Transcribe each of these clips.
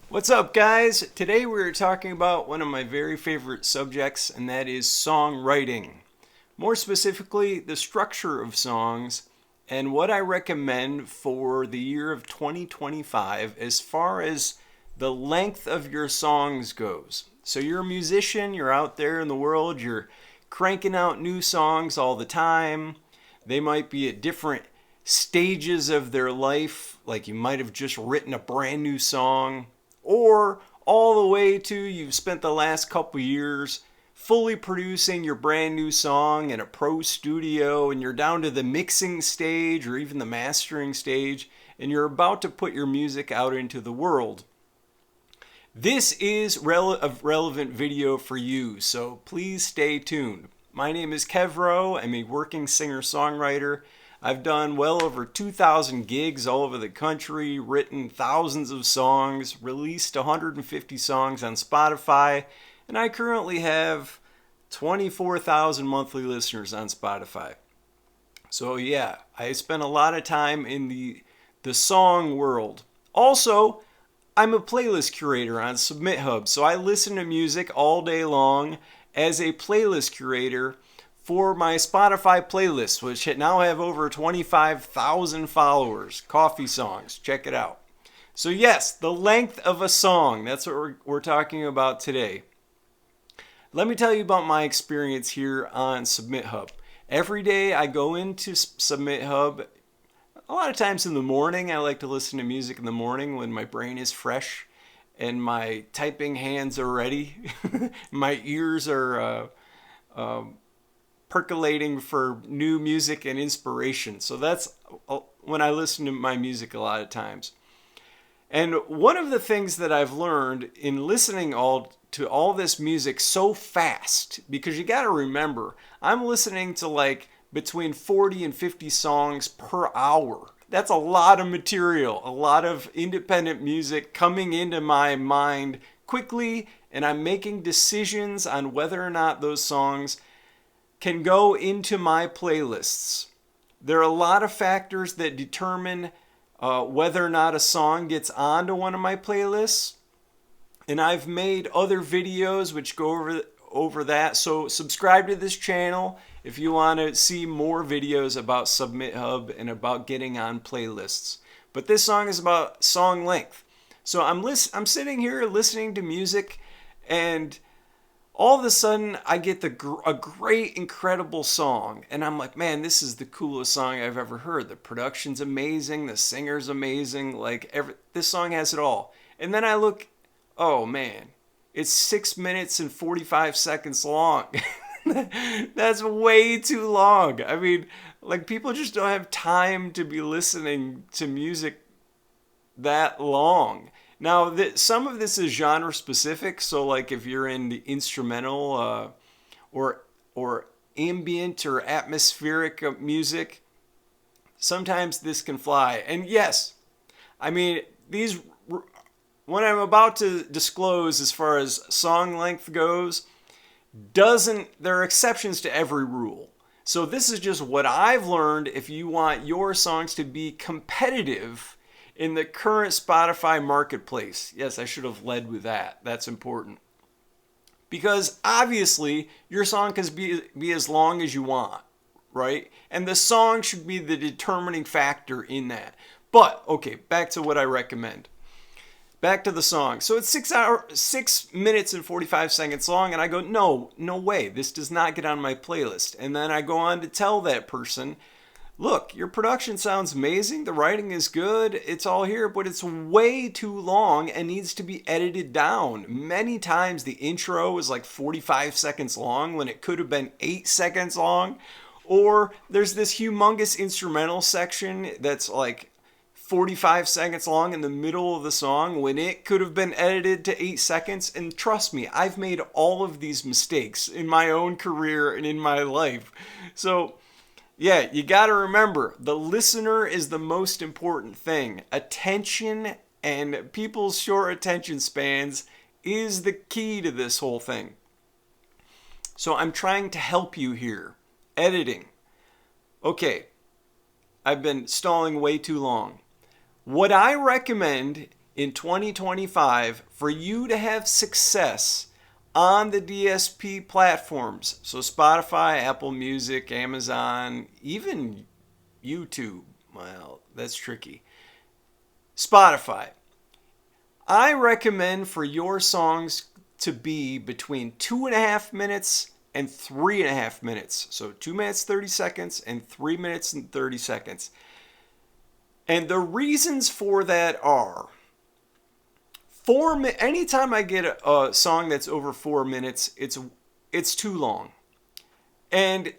What's up, guys? Today we're talking about one of my very favorite subjects, and that is songwriting. More specifically, the structure of songs and what I recommend for the year of 2025 as far as the length of your songs goes. So you're a musician, you're out there in the world, you're cranking out new songs all the time. They might be at different stages of their life, like you might have just written a brand new song, or all the way to you've spent the last couple years fully producing your brand new song in a pro studio and you're down to the mixing stage or even the mastering stage and you're about to put your music out into the world. This is a relevant video for you, so please stay tuned. My name is Kev Rowe. I'm a working singer-songwriter. I've done well over 2,000 gigs all over the country, written thousands of songs, released 150 songs on Spotify, and I currently have 24,000 monthly listeners on Spotify. So yeah, I spent a lot of time in the song world. Also, I'm a playlist curator on Submit Hub, so I listen to music all day long as a playlist curator for my Spotify playlist, which now have over 25,000 followers. Coffee Songs, check it out. So yes, the length of a song, that's what we're talking about today. Let me tell you about my experience here on Submit Hub. Every day I go into Submit Hub. A lot of times in the morning, I like to listen to music in the morning when my brain is fresh and my typing hands are ready. My ears are percolating for new music and inspiration. So that's when I listen to my music a lot of times. And one of the things that I've learned in listening to all this music so fast, because you got to remember, I'm listening to like between 40 and 50 songs per hour. That's a lot of material, a lot of independent music coming into my mind quickly, and I'm making decisions on whether or not those songs can go into my playlists. There are a lot of factors that determine whether or not a song gets onto one of my playlists, and I've made other videos which go over that. So subscribe to this channel if you want to see more videos about Submit Hub and about getting on playlists. But this song is about song length. So I'm sitting here listening to music, and all of a sudden I get a great, incredible song, and I'm like, man, this is the coolest song I've ever heard. The production's amazing, the singer's amazing, this song has it all. And then I look, oh man, it's 6 minutes and 45 seconds long. That's way too long. I mean, like, people just don't have time to be listening to music that long. Now, some of this is genre specific. So, like, if you're in the instrumental or ambient or atmospheric music, sometimes this can fly. And yes, I mean, what I'm about to disclose as far as song length goes, there are exceptions to every rule. So this is just what I've learned if you want your songs to be competitive in the current Spotify marketplace. Yes, I should have led with that. That's important. Because obviously, your song can be as long as you want, right? And the song should be the determining factor in that. But, okay, back to what I recommend. Back to the song. So it's 6 minutes and 45 seconds long, and I go, no way, this does not get on my playlist. And then I go on to tell that person, look, your production sounds amazing, the writing is good, it's all here, but it's way too long and needs to be edited down. Many times the intro is like 45 seconds long when it could have been 8 seconds long. Or there's this humongous instrumental section that's like 45 seconds long in the middle of the song when it could have been edited to 8 seconds. And trust me, I've made all of these mistakes in my own career and in my life. So yeah, you got to remember, the listener is the most important thing. Attention and people's short attention spans is the key to this whole thing. So I'm trying to help you here. Editing. Okay, I've been stalling way too long. What I recommend in 2025 for you to have success on the DSP platforms. So Spotify, Apple Music, Amazon, even YouTube. Well, that's tricky. Spotify. I recommend for your songs to be between 2.5 minutes and 3.5 minutes. So 2 minutes 30 seconds and 3 minutes and 30 seconds. And the reasons for that are anytime I get a song that's over 4 minutes, it's too long. And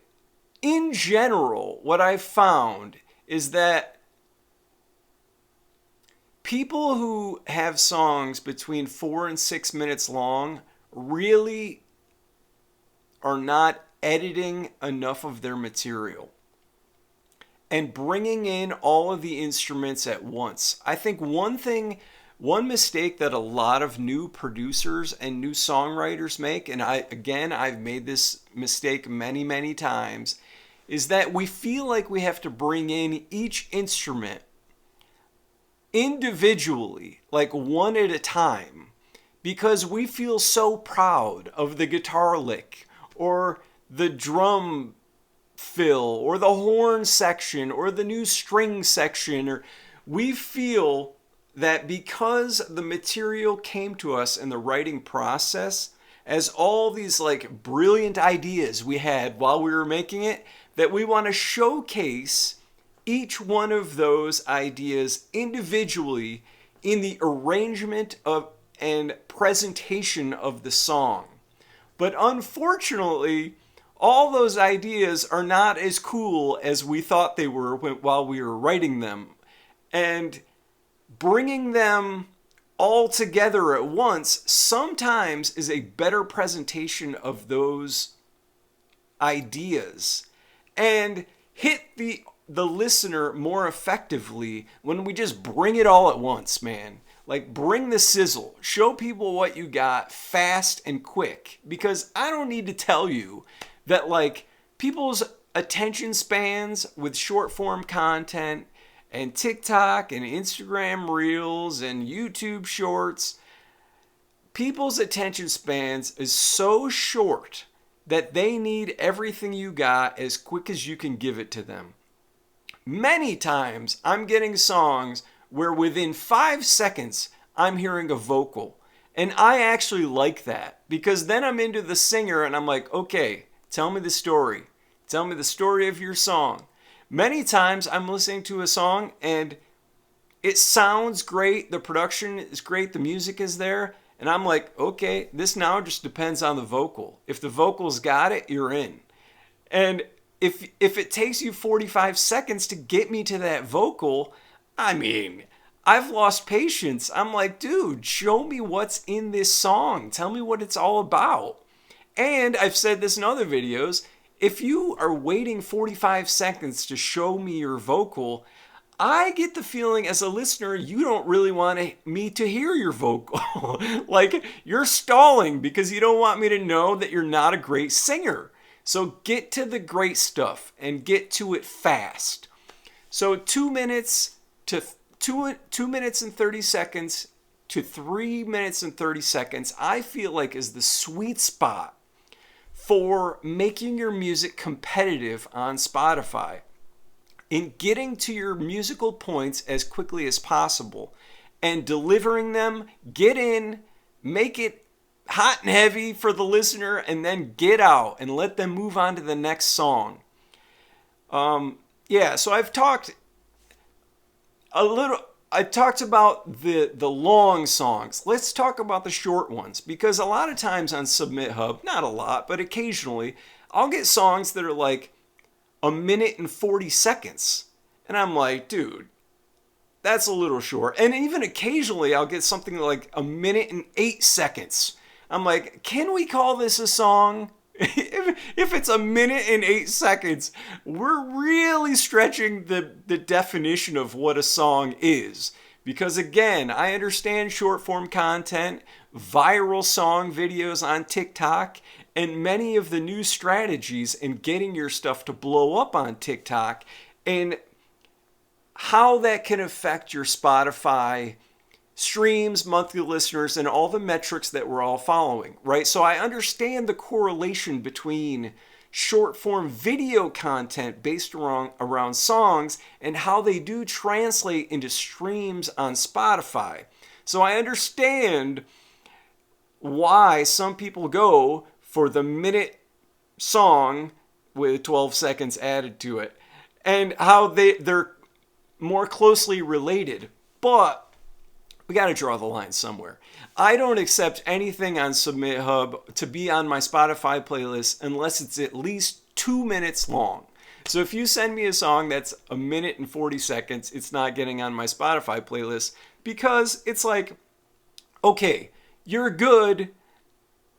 in general, what I've found is that people who have songs between 4 and 6 minutes long really are not editing enough of their material and bringing in all of the instruments at once. I think one mistake that a lot of new producers and new songwriters make, and I've made this mistake many, many times, is that we feel like we have to bring in each instrument individually, like one at a time, because we feel so proud of the guitar lick or the drum fill or the horn section or the new string section, or we feel that because the material came to us in the writing process as all these like brilliant ideas we had while we were making it, that we want to showcase each one of those ideas individually in the arrangement of and presentation of the song. But unfortunately, all those ideas are not as cool as we thought they were while we were writing them. And bringing them all together at once sometimes is a better presentation of those ideas and hit the listener more effectively when we just bring it all at once, man. Like, bring the sizzle. Show people what you got fast and quick. Because I don't need to tell you that, like, people's attention spans with short form content and TikTok and Instagram Reels and YouTube Shorts, people's attention spans is so short that they need everything you got as quick as you can give it to them. Many times I'm getting songs where within 5 seconds I'm hearing a vocal. And I actually like that because then I'm into the singer and I'm like, okay, tell me the story. Tell me the story of your song. Many times I'm listening to a song and it sounds great. The production is great. The music is there. And I'm like, okay, this now just depends on the vocal. If the vocal's got it, you're in. And if it takes you 45 seconds to get me to that vocal, I mean, I've lost patience. I'm like, dude, show me what's in this song. Tell me what it's all about. And I've said this in other videos, if you are waiting 45 seconds to show me your vocal, I get the feeling as a listener, you don't really want me to hear your vocal. Like, you're stalling because you don't want me to know that you're not a great singer. So get to the great stuff and get to it fast. So 2 minutes to 2 minutes and 30 seconds to 3 minutes and 30 seconds, I feel like is the sweet spot for making your music competitive on Spotify. In getting to your musical points as quickly as possible and delivering them, get in, make it hot and heavy for the listener, and then get out and let them move on to the next song. So I've talked about the long songs. Let's talk about the short ones, because a lot of times on Submit Hub, not a lot, but occasionally, I'll get songs that are like a minute and 40 seconds. And I'm like, dude, that's a little short. And even occasionally I'll get something like a minute and 8 seconds. I'm like, can we call this a song? If it's a minute and 8 seconds, we're really stretching the definition of what a song is. Because again, I understand short form content, viral song videos on TikTok, and many of the new strategies in getting your stuff to blow up on TikTok, and how that can affect your Spotify streams, monthly listeners, and all the metrics that we're all following, right? So I understand the correlation between short form video content based around songs and how they do translate into streams on Spotify. So I understand why some people go for the minute song with 12 seconds added to it and how they're more closely related. But we got to draw the line somewhere. I don't accept anything on Submit Hub to be on my Spotify playlist unless it's at least 2 minutes long. So if you send me a song that's a minute and 40 seconds, it's not getting on my Spotify playlist because it's like, okay, you're good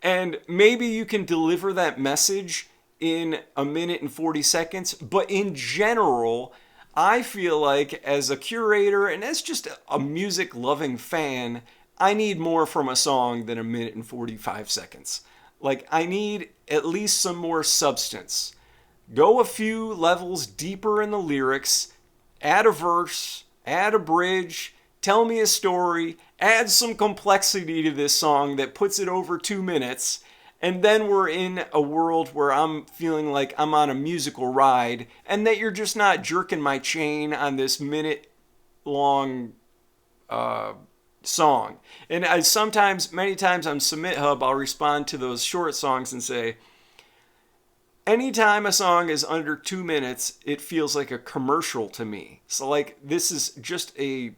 and maybe you can deliver that message in a minute and 40 seconds, but in general, I feel like as a curator and as just a music loving fan, I need more from a song than a minute and 45 seconds. Like, I need at least some more substance. Go a few levels deeper in the lyrics, add a verse, add a bridge, tell me a story, add some complexity to this song that puts it over 2 minutes. And then we're in a world where I'm feeling like I'm on a musical ride and that you're just not jerking my chain on this minute long song. And many times on Submit Hub, I'll respond to those short songs and say, anytime a song is under 2 minutes, it feels like a commercial to me. So like this is just a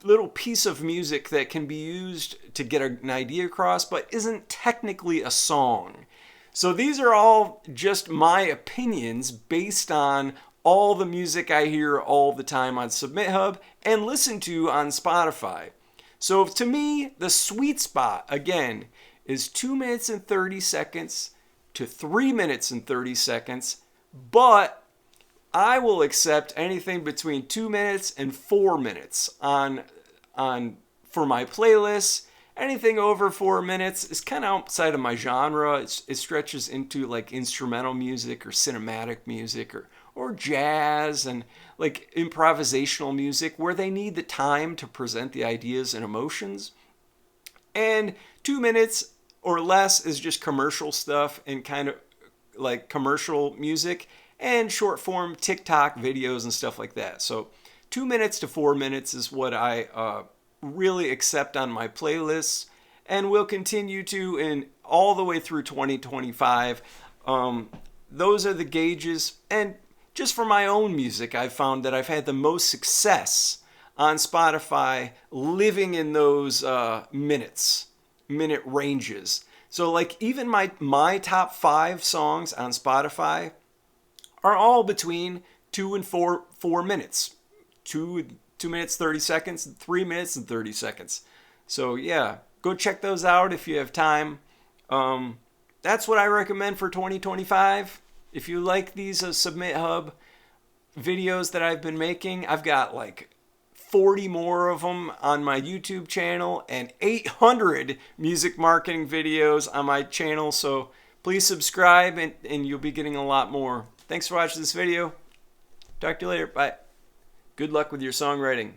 little piece of music that can be used to get an idea across, but isn't technically a song. So these are all just my opinions based on all the music I hear all the time on Submit Hub and listen to on Spotify. So to me, the sweet spot, again, is 2 minutes and 30 seconds to 3 minutes and 30 seconds, but I will accept anything between 2 minutes and 4 minutes for my playlists. Anything over 4 minutes is kind of outside of my genre. It stretches into like instrumental music or cinematic music or jazz and like improvisational music where they need the time to present the ideas and emotions. And 2 minutes or less is just commercial stuff and kind of like commercial music and short form TikTok videos and stuff like that. So 2 minutes to 4 minutes is what I really accept on my playlists and will continue to in all the way through 2025. Those are the gauges. And just for my own music, I've found that I've had the most success on Spotify living in those minute ranges. So like even my top 5 songs on Spotify are all between 2 and 4 minutes. 2 minutes 30 seconds, 3 minutes and 30 seconds. So yeah, go check those out if you have time. That's what I recommend for 2025. If you like these Submit Hub videos that I've been making, I've got like 40 more of them on my YouTube channel and 800 music marketing videos on my channel. So please subscribe and you'll be getting a lot more. Thanks for watching this video. Talk to you later. Bye. Good luck with your songwriting.